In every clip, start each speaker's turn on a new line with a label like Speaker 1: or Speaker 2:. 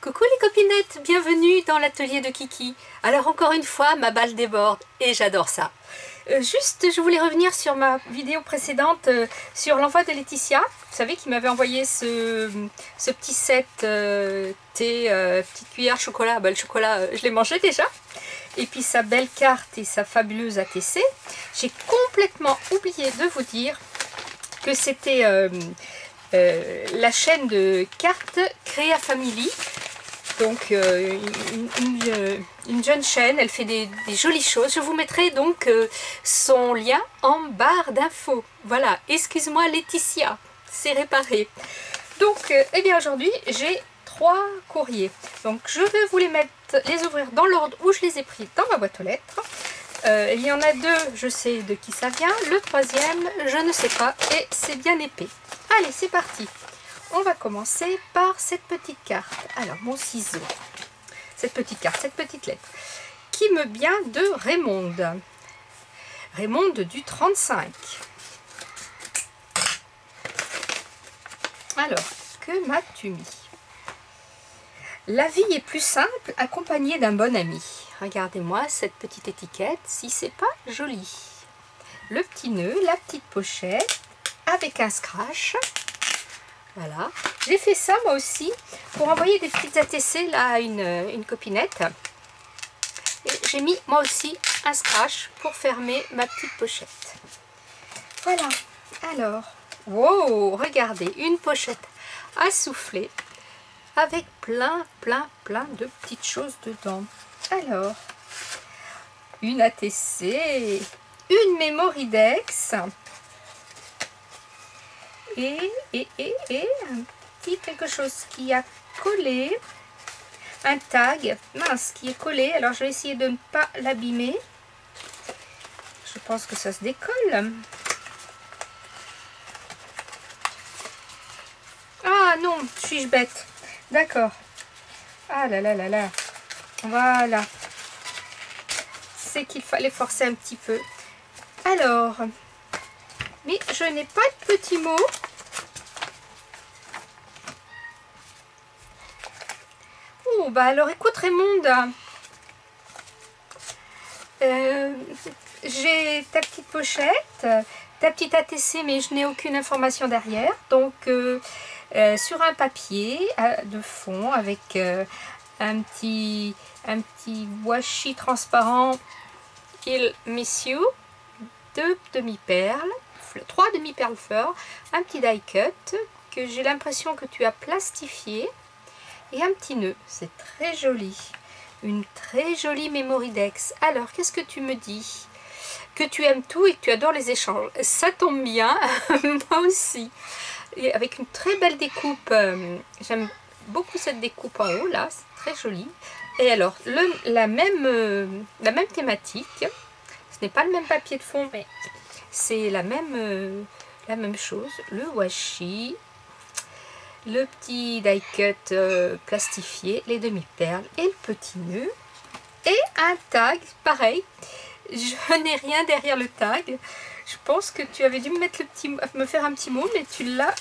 Speaker 1: Coucou les copinettes, bienvenue dans l'atelier de Kiki. Alors encore une fois, ma balle déborde et j'adore ça. Juste, je voulais revenir sur ma vidéo précédente sur l'envoi de Laetitia. Vous savez qu'il m'avait envoyé ce petit set thé, petite cuillère chocolat. Bah, le chocolat, je l'ai mangé déjà. Et puis sa belle carte et sa fabuleuse ATC. J'ai complètement oublié de vous dire que c'était la chaîne de cartes Créa Family. Donc une jeune chaîne, elle fait des jolies choses. Je vous mettrai donc son lien en barre d'infos. Voilà, excuse-moi Laetitia, c'est réparé. Donc, eh bien aujourd'hui, j'ai 3 courriers. Donc je vais vous les ouvrir dans l'ordre où je les ai pris dans ma boîte aux lettres. Il y en a 2, je sais de qui ça vient. Le 3e, je ne sais pas et c'est bien épais. Allez, c'est parti. On va commencer par cette petite carte. Alors, mon ciseau. Cette petite carte, cette petite lettre. Qui me vient de Raymonde. Raymonde du 35. Alors, que m'as-tu mis? La vie est plus simple accompagnée d'un bon ami. Regardez-moi cette petite étiquette, si c'est pas joli. Le petit nœud, la petite pochette, avec un scratch. Voilà, j'ai fait ça moi aussi pour envoyer des petites ATC là à une copinette. Et j'ai mis moi aussi un scratch pour fermer ma petite pochette. Voilà, alors, wow, regardez, une pochette à souffler avec plein de petites choses dedans. Alors, une ATC, une Mémoridex. Et un petit quelque chose qui a collé, un tag, mince, qui est collé. Alors je vais essayer de ne pas l'abîmer. Je pense que ça se décolle. Ah non, suis-je bête? D'accord. Ah là là là là. Voilà. C'est qu'il fallait forcer un petit peu. Alors, mais je n'ai pas de petits mots. Oh, bah alors écoute Raymonde, j'ai ta petite pochette, ta petite ATC, mais je n'ai aucune information derrière. Donc sur un papier de fond avec un petit washi transparent, il miss you, 2 demi-perles, 3 demi-perles fleurs, un petit die cut que j'ai l'impression que tu as plastifié. Et un petit nœud, c'est très joli. Une très jolie Mémoridex. Alors, qu'est-ce que tu me dis? Que tu aimes tout et que tu adores les échanges. Ça tombe bien, moi aussi. Et avec une très belle découpe. J'aime beaucoup cette découpe en haut, là. C'est très joli. Et alors, la même thématique. Ce n'est pas le même papier de fond, mais c'est la même chose. Le washi. Le petit die cut plastifié, les demi-perles et le petit nœud. Et un tag, pareil. Je n'ai rien derrière le tag. Je pense que tu avais dû me faire un petit mot, mais tu l'as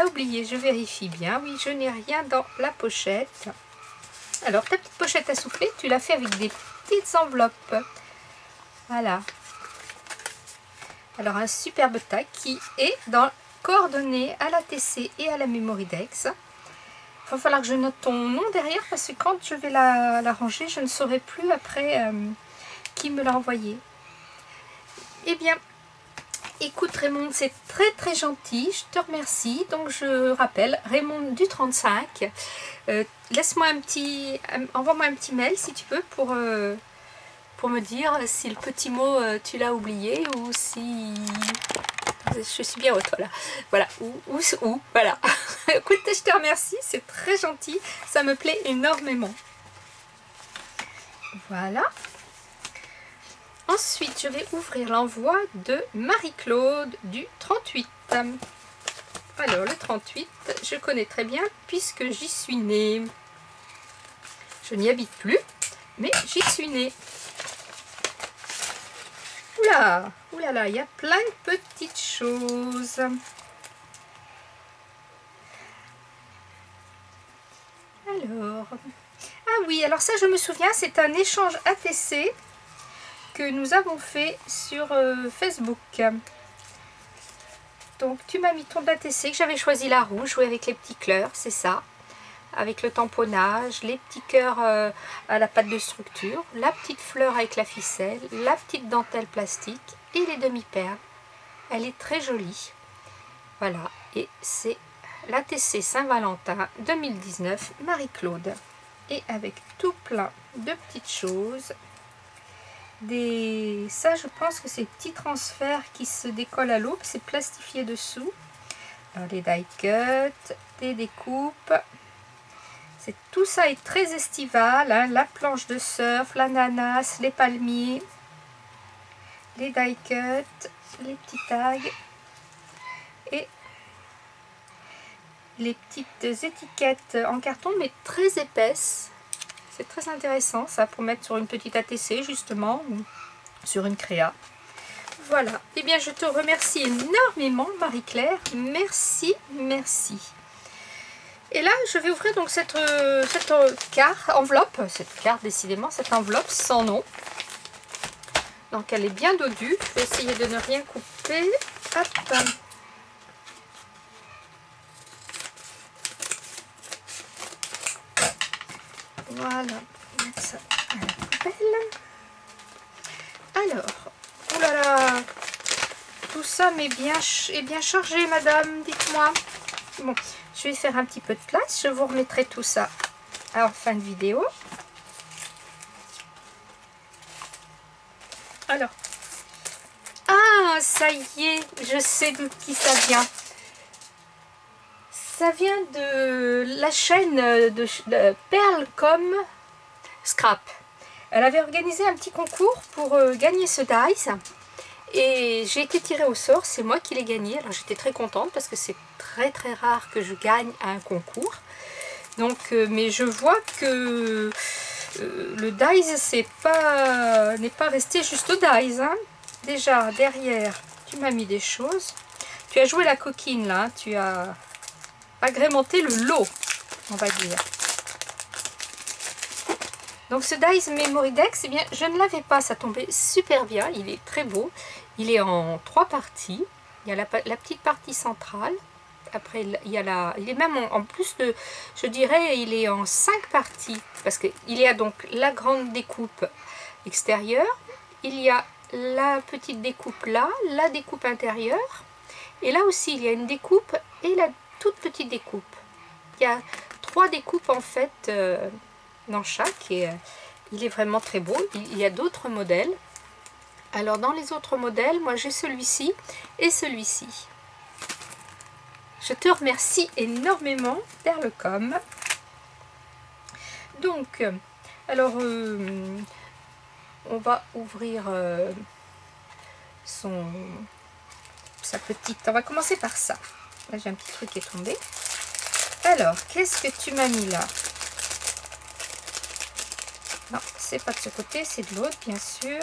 Speaker 1: oublié. Je vérifie bien. Oui, je n'ai rien dans la pochette. Alors, ta petite pochette à souffler, tu l'as fait avec des petites enveloppes. Voilà. Alors, un superbe tag qui est dans coordonnées à la TC et à la Mémoridex. Il va falloir que je note ton nom derrière parce que quand je vais la ranger, je ne saurai plus après qui me l'a envoyé. Eh bien, écoute Raymonde, c'est très gentil, je te remercie. Donc je rappelle, Raymonde du 35, laisse-moi envoie-moi un petit mail si tu veux pour me dire si le petit mot tu l'as oublié ou si... Je suis bien au toit là. Voilà. Où voilà. Écoute, je te remercie. C'est très gentil. Ça me plaît énormément. Voilà. Ensuite, je vais ouvrir l'envoi de Marie-Claude du 38. Alors, le 38, je connais très bien puisque j'y suis née. Je n'y habite plus, mais j'y suis née. Oula, oulala, il y a plein de petites choses. Alors, ah oui, alors ça je me souviens, c'est un échange ATC que nous avons fait sur Facebook. Donc tu m'as mis ton ATC, que j'avais choisi la rouge, oui, avec les petits cœurs, c'est ça. Avec le tamponnage, les petits cœurs à la pâte de structure, la petite fleur avec la ficelle, la petite dentelle plastique et les demi-perles. Elle est très jolie. Voilà, et c'est l'ATC Saint-Valentin 2019 Marie-Claude. Et avec tout plein de petites choses. Ça, je pense que c'est des petits transferts qui se décollent à l'eau, c'est plastifié dessous. Alors, les die cuts, des découpes. Tout ça est très estival, hein, la planche de surf, l'ananas, les palmiers, les die cuts, les petits tags et les petites étiquettes en carton mais très épaisses. C'est très intéressant ça pour mettre sur une petite ATC justement ou sur une créa. Voilà, et bien je te remercie énormément Marie-Claire, merci, merci. Et là, je vais ouvrir donc cette enveloppe, décidément, cette enveloppe sans nom. Donc, elle est bien dodue. Je vais essayer de ne rien couper. Hop. Voilà, on va mettre ça à la poubelle. Alors, oh là là, tout ça est bien chargé, madame, dites-moi. Bon, je vais faire un petit peu de place. Je vous remettrai tout ça en fin de vidéo. Alors, ah, ça y est, je sais d'où ça vient. Ça vient de la chaîne de Pearl.com Scrap. Elle avait organisé un petit concours pour gagner ce dies. Et j'ai été tirée au sort, c'est moi qui l'ai gagné. Alors j'étais très contente parce que c'est très rare que je gagne à un concours. Donc, mais je vois que le dies n'est pas resté juste au dies. Hein. Déjà derrière, tu m'as mis des choses. Tu as joué la coquine là, tu as agrémenté le lot, on va dire. Donc ce dies Memory Dex, eh bien, je ne l'avais pas, ça tombait super bien, il est très beau. Il est en 3 parties. Il y a la petite partie centrale. Après, il y a il est même en plus de, je dirais, il est en 5 parties. Parce qu'il y a donc la grande découpe extérieure. Il y a la petite découpe là, la découpe intérieure. Et là aussi, il y a une découpe et la toute petite découpe. Il y a 3 découpes en fait dans chaque. Et il est vraiment très beau. Il y a d'autres modèles. Alors dans les autres modèles, moi j'ai celui-ci et celui-ci. Je te remercie énormément, Pearl.com. Donc, alors on va ouvrir sa petite. On va commencer par ça. Là j'ai un petit truc qui est tombé. Alors, qu'est-ce que tu m'as mis là? Non, c'est pas de ce côté, c'est de l'autre bien sûr.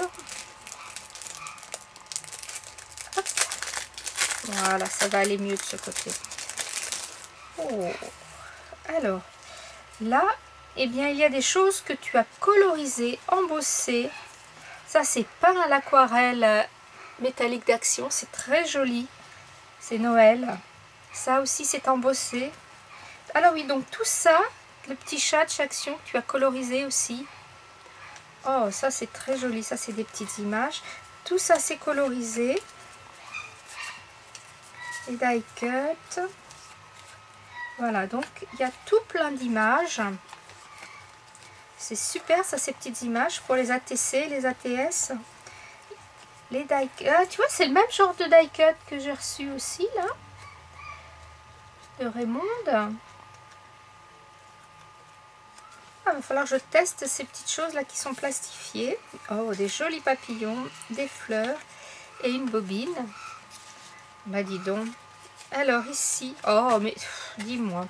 Speaker 1: Hop. Voilà, ça va aller mieux de ce côté. Oh. Alors, là, eh bien, il y a des choses que tu as colorisées, embossées. Ça, c'est peint à l'aquarelle métallique d'Action. C'est très joli. C'est Noël. Ça aussi, c'est embossé. Alors oui, donc tout ça, le petit chat de Action que tu as colorisé aussi. Oh, ça, c'est très joli. Ça, c'est des petites images. Tout ça, c'est colorisé. Les die cut. Voilà, donc il y a tout plein d'images. C'est super ça, ces petites images pour les ATC, les ATS. Les die cut. Ah, tu vois, c'est le même genre de die cut que j'ai reçu aussi là. De Raymond. Ah, il va falloir que je teste ces petites choses là qui sont plastifiées. Oh, des jolis papillons, des fleurs et une bobine. Bah dis donc. Alors ici, oh mais dis-moi.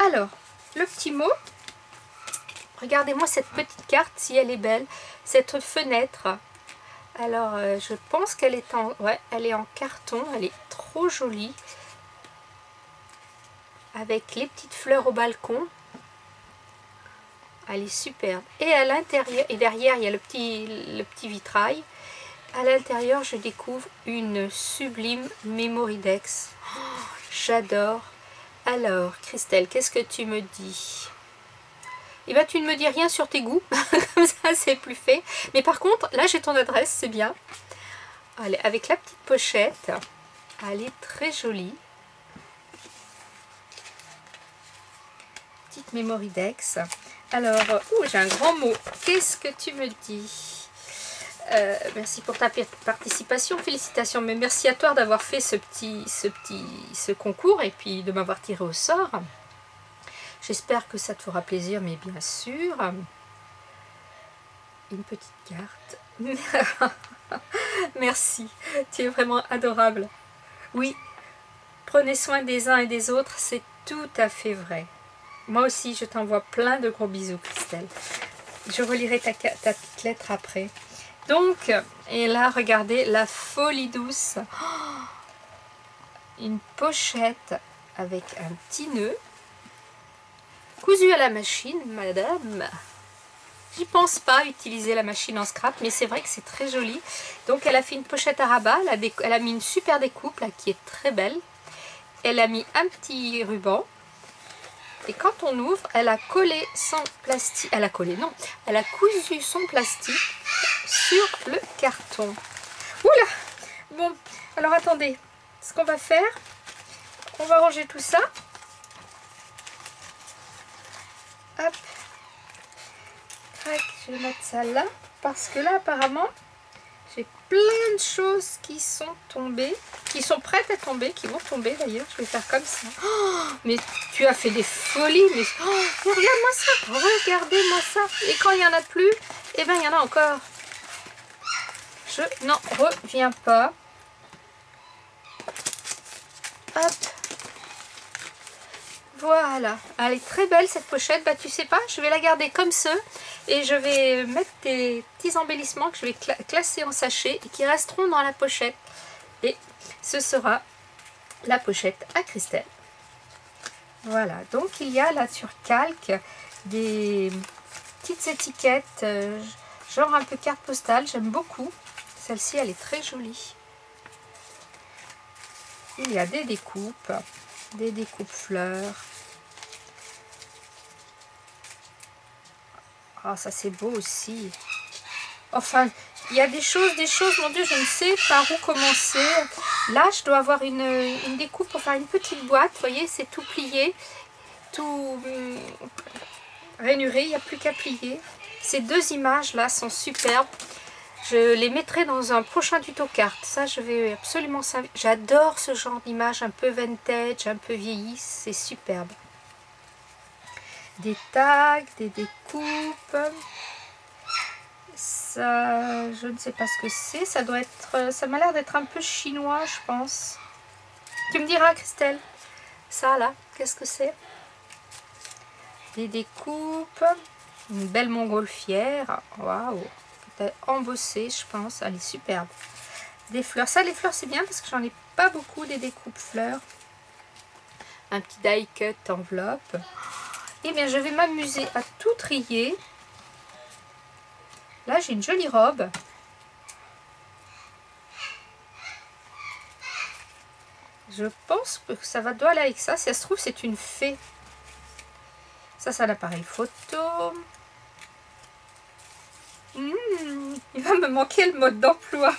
Speaker 1: Alors, le petit mot. Regardez-moi cette petite carte, si elle est belle. Cette fenêtre. Alors, je pense qu'elle est elle est en carton. Elle est trop jolie. Avec les petites fleurs au balcon. Elle est superbe. Et à l'intérieur, et derrière, il y a le petit vitrail. À l'intérieur, je découvre une sublime Mémoridex. Oh, j'adore. Alors, Christelle, qu'est-ce que tu me dis? Eh bien, tu ne me dis rien sur tes goûts. Comme ça, c'est plus fait. Mais par contre, là, j'ai ton adresse, c'est bien. Allez, avec la petite pochette. Elle est très jolie. Petite Mémoridex. Alors, j'ai un grand mot. Qu'est-ce que tu me dis? Merci pour ta participation, félicitations. Mais merci à toi d'avoir fait ce concours et puis de m'avoir tiré au sort. J'espère que ça te fera plaisir, mais bien sûr. Une petite carte. Merci, tu es vraiment adorable. Oui, prenez soin des uns et des autres, c'est tout à fait vrai. Moi aussi, je t'envoie plein de gros bisous, Christelle. Je relirai ta petite lettre après. Donc, et là, regardez, la folie douce. Oh, une pochette avec un petit nœud. Cousu à la machine, madame. J'y pense pas utiliser la machine en scrap, mais c'est vrai que c'est très joli. Donc, elle a fait une pochette à rabat. Elle a mis une super découpe, là, qui est très belle. Elle a mis un petit ruban. Et quand on ouvre, elle a collé son plastique. Elle a collé, non. Elle a cousu son plastique sur le carton. Oula! Bon, alors attendez. Ce qu'on va faire, on va ranger tout ça. Hop. Crac, je vais mettre ça là. Parce que là, apparemment, j'ai plein de choses qui sont tombées. Qui sont prêtes à tomber, qui vont tomber d'ailleurs. Je vais faire comme ça. Oh, mais tu as fait des folies. Mais regarde-moi ça. Regardez-moi ça. Et quand il n'y en a plus, eh bien il y en a encore. Je n'en reviens pas. Hop. Voilà. Elle est très belle cette pochette. Bah tu sais pas, je vais la garder comme ça. Et je vais mettre des petits embellissements que je vais classer en sachet et qui resteront dans la pochette. Et ce sera la pochette à Christelle. Voilà, donc il y a là sur calque des petites étiquettes, genre un peu carte postale, j'aime beaucoup. Celle-ci, elle est très jolie. Il y a des découpes fleurs. Ah, ça c'est beau aussi. Enfin, il y a des choses, mon Dieu, je ne sais par où commencer. Là, je dois avoir une découpe pour faire une petite boîte. Vous voyez, c'est tout plié, tout rainuré, il n'y a plus qu'à plier. Ces deux images-là sont superbes. Je les mettrai dans un prochain tuto carte. Ça, je vais absolument... J'adore ce genre d'image un peu vintage, un peu vieillie. C'est superbe. Des tags, des découpes... Ça, je ne sais pas ce que c'est. Ça doit être, ça m'a l'air d'être un peu chinois, je pense. Tu me diras, Christelle. Ça là, qu'est-ce que c'est? Des découpes, une belle montgolfière. Waouh, peut-être embossée, je pense. Elle est superbe. Des fleurs. Ça, les fleurs, c'est bien parce que j'en ai pas beaucoup des découpes fleurs. Un petit die cut enveloppe. Eh bien, je vais m'amuser à tout trier. Là, j'ai une jolie robe. Je pense que ça doit aller avec ça. Si ça se trouve, c'est une fée. Ça, c'est un appareil photo. Il va me manquer le mode d'emploi.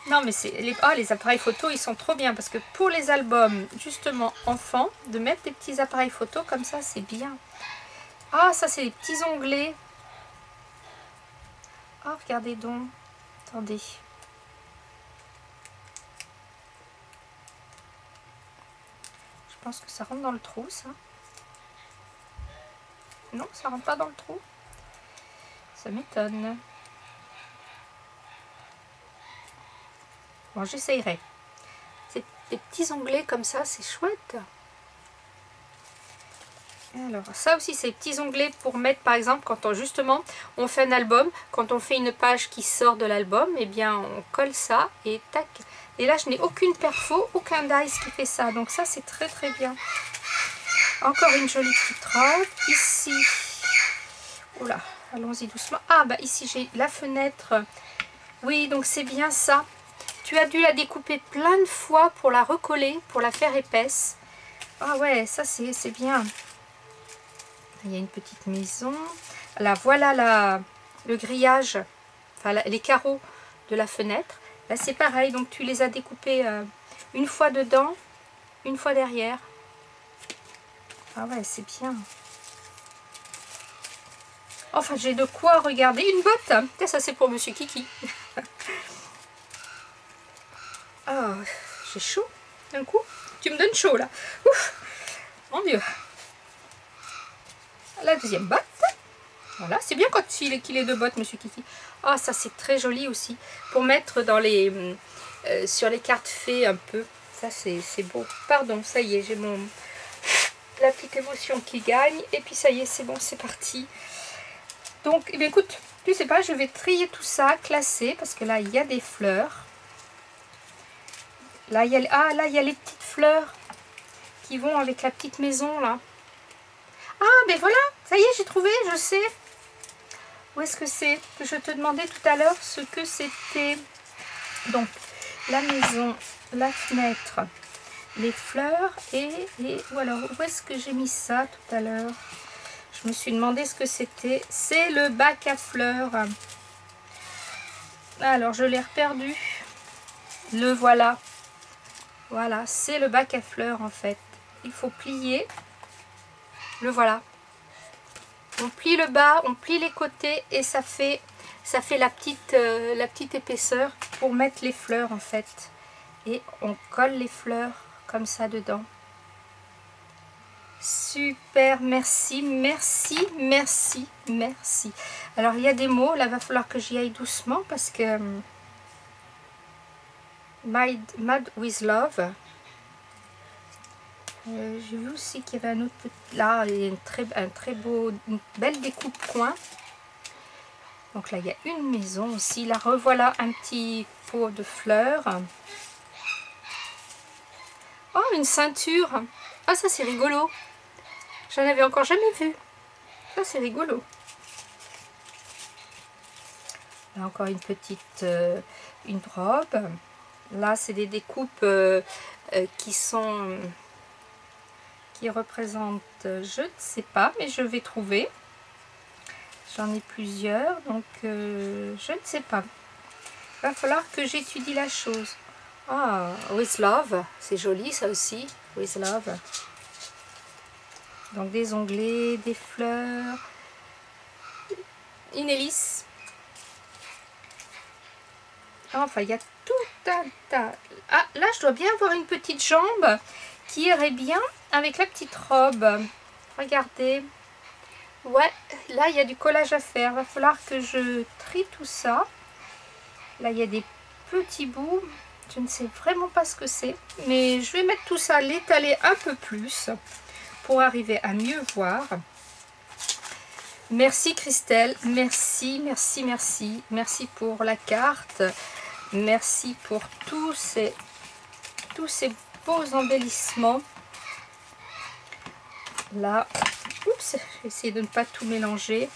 Speaker 1: Non, mais c'est les appareils photo, ils sont trop bien. Parce que pour les albums, justement, enfants, de mettre des petits appareils photo comme ça, c'est bien. Ah, ça, c'est les petits onglets. Oh, regardez donc. Attendez. Je pense que ça rentre dans le trou, ça. Non, ça rentre pas dans le trou. Ça m'étonne. Bon, j'essayerai. C'est des petits onglets comme ça, c'est chouette. Alors, ça aussi, c'est des petits onglets pour mettre, par exemple, quand justement, on fait un album, quand on fait une page qui sort de l'album, eh bien, on colle ça et tac. Et là, je n'ai aucune perfo, aucun dice qui fait ça. Donc ça, c'est très très bien. Encore une jolie petite robe. Ici, Oula, allons-y doucement. Ah, bah ici, j'ai la fenêtre. Oui, donc c'est bien ça. Tu as dû la découper plein de fois pour la recoller, pour la faire épaisse. Ah ouais, ça c'est bien. Il y a une petite maison. Là, voilà le grillage, enfin les carreaux de la fenêtre. Là, c'est pareil. Donc, tu les as découpés une fois dedans, une fois derrière. Ah ouais, c'est bien. Enfin, j'ai de quoi regarder. Une botte. Ça, c'est pour Monsieur Kiki. Ah, j'ai chaud d'un coup. Tu me donnes chaud, là. Ouf, mon Dieu. La deuxième botte. Voilà, c'est bien quand il est de bottes, Monsieur Kiki. Ah, ça, c'est très joli aussi. Pour mettre dans les sur les cartes fées un peu. Ça, c'est beau. Pardon, ça y est, j'ai la petite émotion qui gagne. Et puis, ça y est, c'est bon, c'est parti. Donc, eh bien, écoute, tu sais pas, je vais trier tout ça, classer, parce que là, il y a des fleurs. Là, il y a, là, il y a les petites fleurs qui vont avec la petite maison, là. Ah, ben voilà, ça y est, j'ai trouvé, je sais. Où est-ce que c'est? Je te demandais tout à l'heure ce que c'était. Donc, la maison, la fenêtre, les fleurs et ou alors, où est-ce que j'ai mis ça tout à l'heure? Je me suis demandé ce que c'était. C'est le bac à fleurs. Alors, je l'ai reperdu. Le voilà. Voilà, c'est le bac à fleurs en fait. Il faut plier. Le voilà. On plie le bas, on plie les côtés et ça fait la petite épaisseur pour mettre les fleurs en fait. Et on colle les fleurs comme ça dedans. Super, merci, merci, merci, merci. Alors il y a des mots, là va falloir que j'y aille doucement parce que Mad with Love. J'ai vu aussi qu'il y avait un autre petit... Là, il y a une belle découpe point. Donc là, il y a une maison aussi. Là, revoilà un petit pot de fleurs. Oh, une ceinture. Ah, ça, c'est rigolo. J'en avais encore jamais vu. Ça, c'est rigolo. Là, encore une petite... une robe. Là, c'est des découpes qui représentent, je ne sais pas, mais je vais trouver. J'en ai plusieurs, donc je ne sais pas. Il va falloir que j'étudie la chose. Ah, With Love, c'est joli ça aussi, With Love. Donc des onglets, des fleurs, une hélice. Enfin, il y a tout un tas. Ah, là, je dois bien avoir une petite jambe qui irait bien avec la petite robe. Regardez. Ouais, là, il y a du collage à faire. Il va falloir que je trie tout ça. Là, il y a des petits bouts. Je ne sais vraiment pas ce que c'est. Mais je vais mettre tout ça, l'étaler un peu plus pour arriver à mieux voir. Merci Christelle. Merci, merci, merci. Merci pour la carte. Merci pour tous ces beaux embellissements. Là, oups, je vais essayer de ne pas tout mélanger.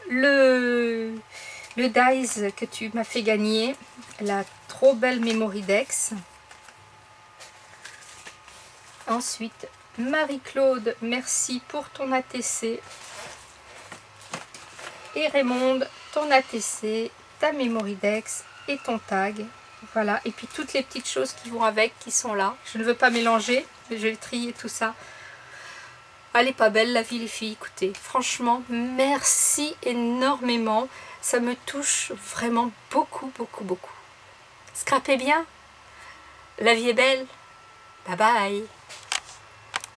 Speaker 1: Le dies que tu m'as fait gagner, la trop belle Memory Dex. Ensuite, Marie-Claude, merci pour ton ATC. Et Raymond, ton ATC, ta Memory Dex et ton tag. Voilà, et puis toutes les petites choses qui vont avec, qui sont là. Je ne veux pas mélanger, mais je vais trier tout ça. Elle est pas belle la vie les filles, écoutez. Franchement, merci énormément. Ça me touche vraiment beaucoup, beaucoup, beaucoup. Scrapez bien. La vie est belle. Bye bye.